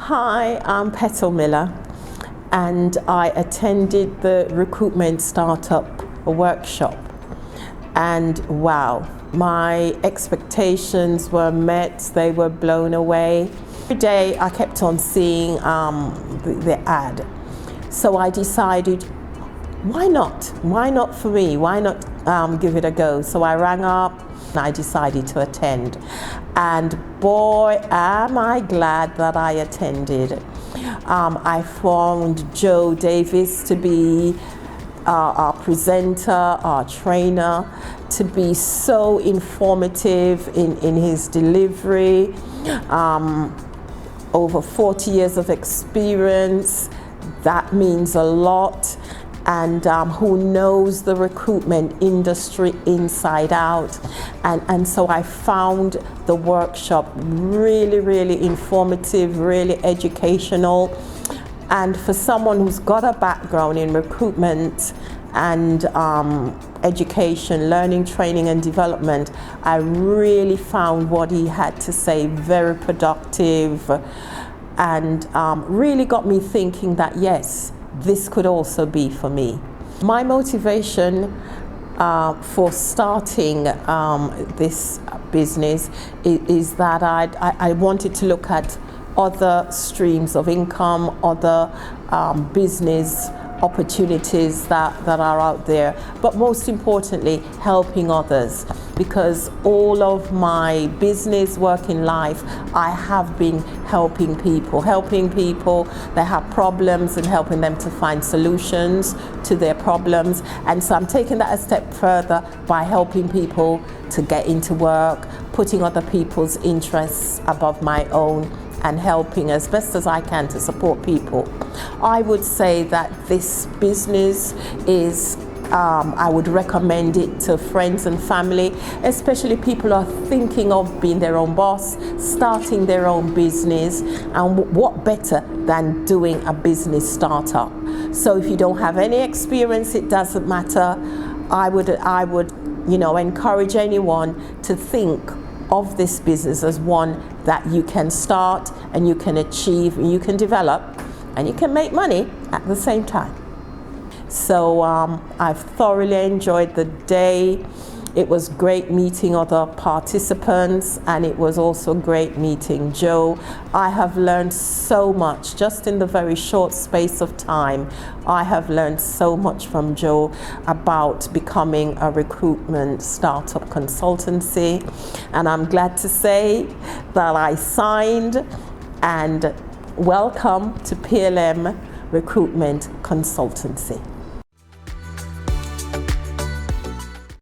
Hi, I'm Petal Miller, and I attended the Recruitment Startup Workshop. And wow, my expectations were met, they were blown away. Every day I kept on seeing the ad. So I decided, why not? Why not for me? Why not give it a go? So I rang up and I decided to attend. And boy, am I glad that I attended. I found Joe Davis to be our presenter, our trainer, to be so informative in his delivery. Over 40 years of experience, that means a lot. And who knows the recruitment industry inside out. And so I found the workshop really, really informative, really educational. And for someone who's got a background in recruitment and education, learning, training and development, I really found what he had to say very productive and really got me thinking that yes, this could also be for me. My motivation for starting this business is that I wanted to look at other streams of income, other business opportunities that are out there, but most importantly, helping others. Because all of my business work in life, I have been helping people that have problems and helping them to find solutions to their problems. And so I'm taking that a step further by helping people to get into work, putting other people's interests above my own, and helping as best as I can to support people. I would say that this business is, I would recommend it to friends and family, especially people who are thinking of being their own boss, starting their own business, and what better than doing a business startup. So if you don't have any experience, it doesn't matter. I would encourage anyone to think of this business as one that you can start and you can achieve and you can develop and you can make money at the same time. So I've thoroughly enjoyed the day. It was great meeting other participants, and it was also great meeting Joe. I have learned so much just in the very short space of time. I have learned so much from Joe about becoming a recruitment startup consultancy, and I'm glad to say that I signed, and welcome to PLM Recruitment Consultancy.